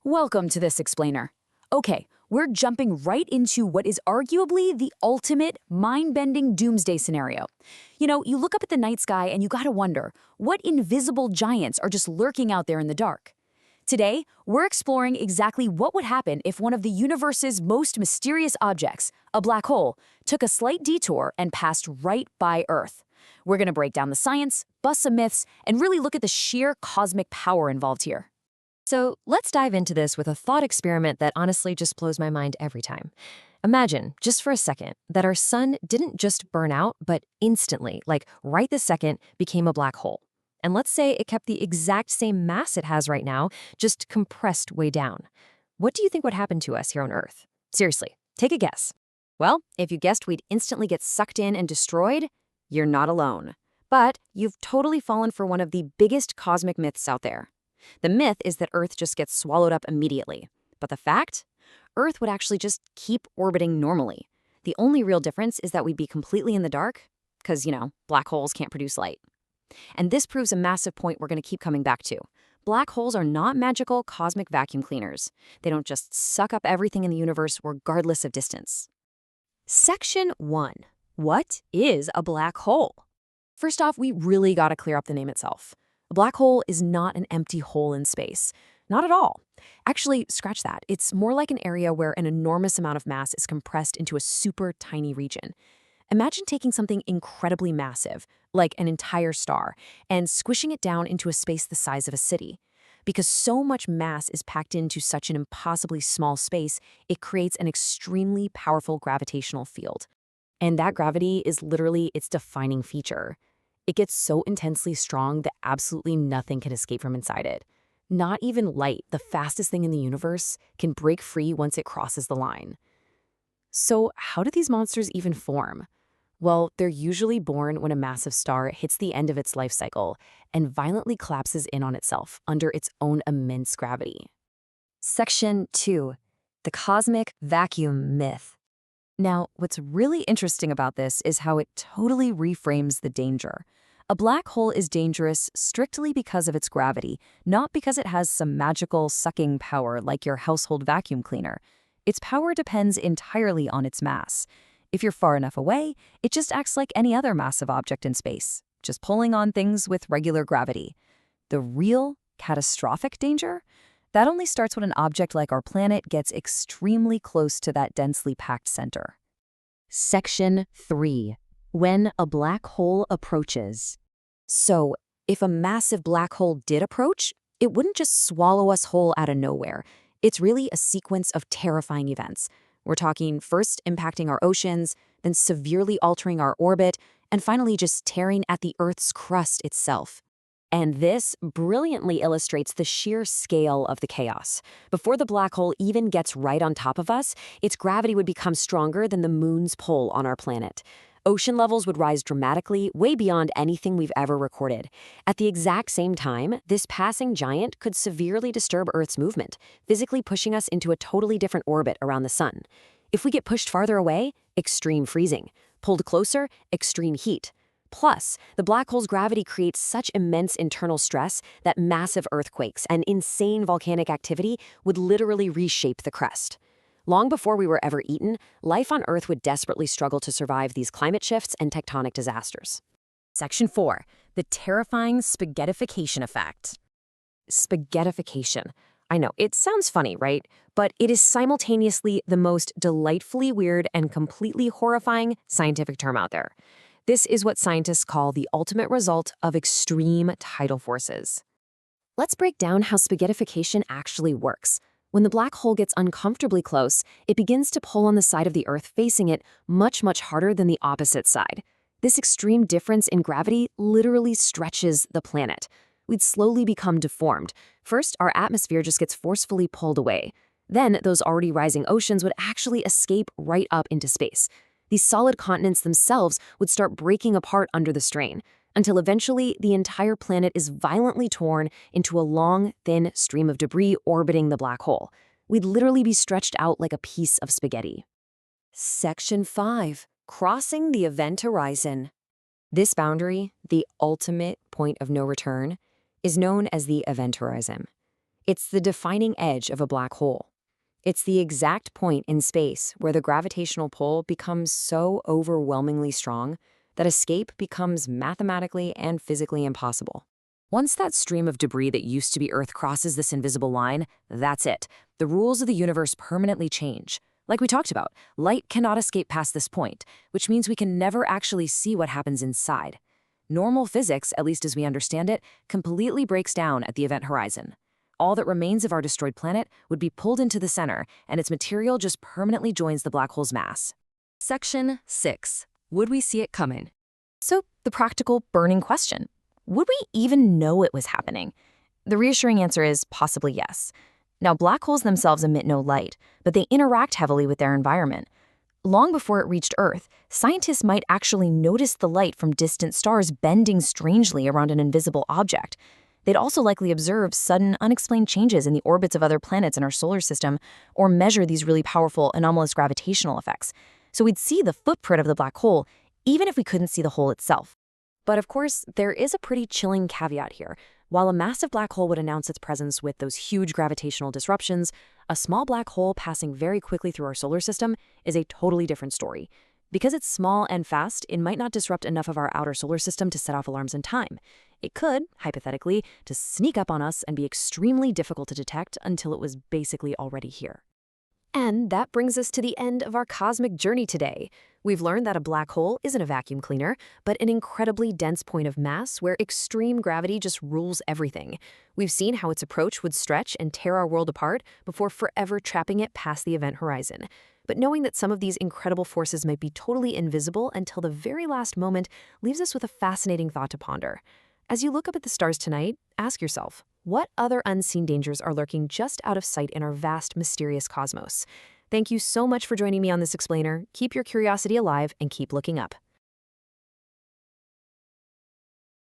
Welcome to this explainer. Okay, we're jumping right into what is arguably the ultimate mind-bending doomsday scenario. You look up at the night sky and you gotta wonder, what invisible giants are just lurking out there in the dark? Today, we're exploring exactly what would happen if one of the universe's most mysterious objects, a black hole, took a slight detour and passed right by Earth. We're gonna break down the science, bust some myths, and really look at the sheer cosmic power involved here. So let's dive into this with a thought experiment that honestly just blows my mind every time. Imagine, just for a second, that our sun didn't just burn out, but instantly, like right this second, became a black hole. And let's say it kept the exact same mass it has right now, just compressed way down. What do you think would happen to us here on Earth? Seriously, take a guess. Well, if you guessed we'd instantly get sucked in and destroyed, you're not alone. But you've totally fallen for one of the biggest cosmic myths out there. The myth is that Earth just gets swallowed up immediately. But the fact? Earth would actually just keep orbiting normally. The only real difference is that we'd be completely in the dark, because, black holes can't produce light. And this proves a massive point we're going to keep coming back to. Black holes are not magical cosmic vacuum cleaners. They don't just suck up everything in the universe regardless of distance. Section 1. What is a black hole? First off, we really got to clear up the name itself. A black hole is not an empty hole in space. Not at all. Actually, scratch that. It's more like an area where an enormous amount of mass is compressed into a super tiny region. Imagine taking something incredibly massive, like an entire star, and squishing it down into a space the size of a city. Because so much mass is packed into such an impossibly small space, it creates an extremely powerful gravitational field. And that gravity is literally its defining feature. It gets so intensely strong that absolutely nothing can escape from inside it. Not even light, the fastest thing in the universe, can break free once it crosses the line. So how do these monsters even form? Well, they're usually born when a massive star hits the end of its life cycle and violently collapses in on itself under its own immense gravity. Section 2. The cosmic vacuum myth. Now, what's really interesting about this is how it totally reframes the danger. A black hole is dangerous strictly because of its gravity, not because it has some magical sucking power like your household vacuum cleaner. Its power depends entirely on its mass. If you're far enough away, it just acts like any other massive object in space, just pulling on things with regular gravity. The real, catastrophic danger? That only starts when an object like our planet gets extremely close to that densely packed center. Section 3. When a black hole approaches. So, if a massive black hole did approach, it wouldn't just swallow us whole out of nowhere. It's really a sequence of terrifying events. We're talking first impacting our oceans, then severely altering our orbit, and finally just tearing at the Earth's crust itself. And this brilliantly illustrates the sheer scale of the chaos. Before the black hole even gets right on top of us, its gravity would become stronger than the moon's pull on our planet. Ocean levels would rise dramatically, way beyond anything we've ever recorded. At the exact same time, this passing giant could severely disturb Earth's movement, physically pushing us into a totally different orbit around the sun. If we get pushed farther away, extreme freezing. Pulled closer, extreme heat. Plus, the black hole's gravity creates such immense internal stress that massive earthquakes and insane volcanic activity would literally reshape the crust. Long before we were ever eaten, life on Earth would desperately struggle to survive these climate shifts and tectonic disasters. Section 4. The terrifying spaghettification effect. Spaghettification. I know, it sounds funny, right? But it is simultaneously the most delightfully weird and completely horrifying scientific term out there. This is what scientists call the ultimate result of extreme tidal forces. Let's break down how spaghettification actually works. When the black hole gets uncomfortably close, it begins to pull on the side of the Earth facing it much, much harder than the opposite side. This extreme difference in gravity literally stretches the planet. We'd slowly become deformed. First, our atmosphere just gets forcefully pulled away. Then, those already rising oceans would actually escape right up into space. These solid continents themselves would start breaking apart under the strain, until eventually the entire planet is violently torn into a long, thin stream of debris orbiting the black hole. We'd literally be stretched out like a piece of spaghetti. Section 5. Crossing the event horizon. This boundary, the ultimate point of no return, is known as the event horizon. It's the defining edge of a black hole. It's the exact point in space where the gravitational pull becomes so overwhelmingly strong that escape becomes mathematically and physically impossible. Once that stream of debris that used to be Earth crosses this invisible line, that's it. The rules of the universe permanently change. Like we talked about, light cannot escape past this point, which means we can never actually see what happens inside. Normal physics, at least as we understand it, completely breaks down at the event horizon. All that remains of our destroyed planet would be pulled into the center, and its material just permanently joins the black hole's mass. Section 6. Would we see it coming? So, the practical, burning question. Would we even know it was happening? The reassuring answer is possibly yes. Now, black holes themselves emit no light, but they interact heavily with their environment. Long before it reached Earth, scientists might actually notice the light from distant stars bending strangely around an invisible object. They'd also likely observe sudden, unexplained changes in the orbits of other planets in our solar system, or measure these really powerful anomalous gravitational effects. So we'd see the footprint of the black hole, even if we couldn't see the hole itself. But of course, there is a pretty chilling caveat here. While a massive black hole would announce its presence with those huge gravitational disruptions, a small black hole passing very quickly through our solar system is a totally different story. Because it's small and fast, it might not disrupt enough of our outer solar system to set off alarms in time. It could, hypothetically, to sneak up on us and be extremely difficult to detect until it was basically already here. And that brings us to the end of our cosmic journey today. We've learned that a black hole isn't a vacuum cleaner, but an incredibly dense point of mass where extreme gravity just rules everything. We've seen how its approach would stretch and tear our world apart before forever trapping it past the event horizon. But knowing that some of these incredible forces might be totally invisible until the very last moment leaves us with a fascinating thought to ponder. As you look up at the stars tonight, ask yourself, what other unseen dangers are lurking just out of sight in our vast, mysterious cosmos? Thank you so much for joining me on this explainer. Keep your curiosity alive and keep looking up.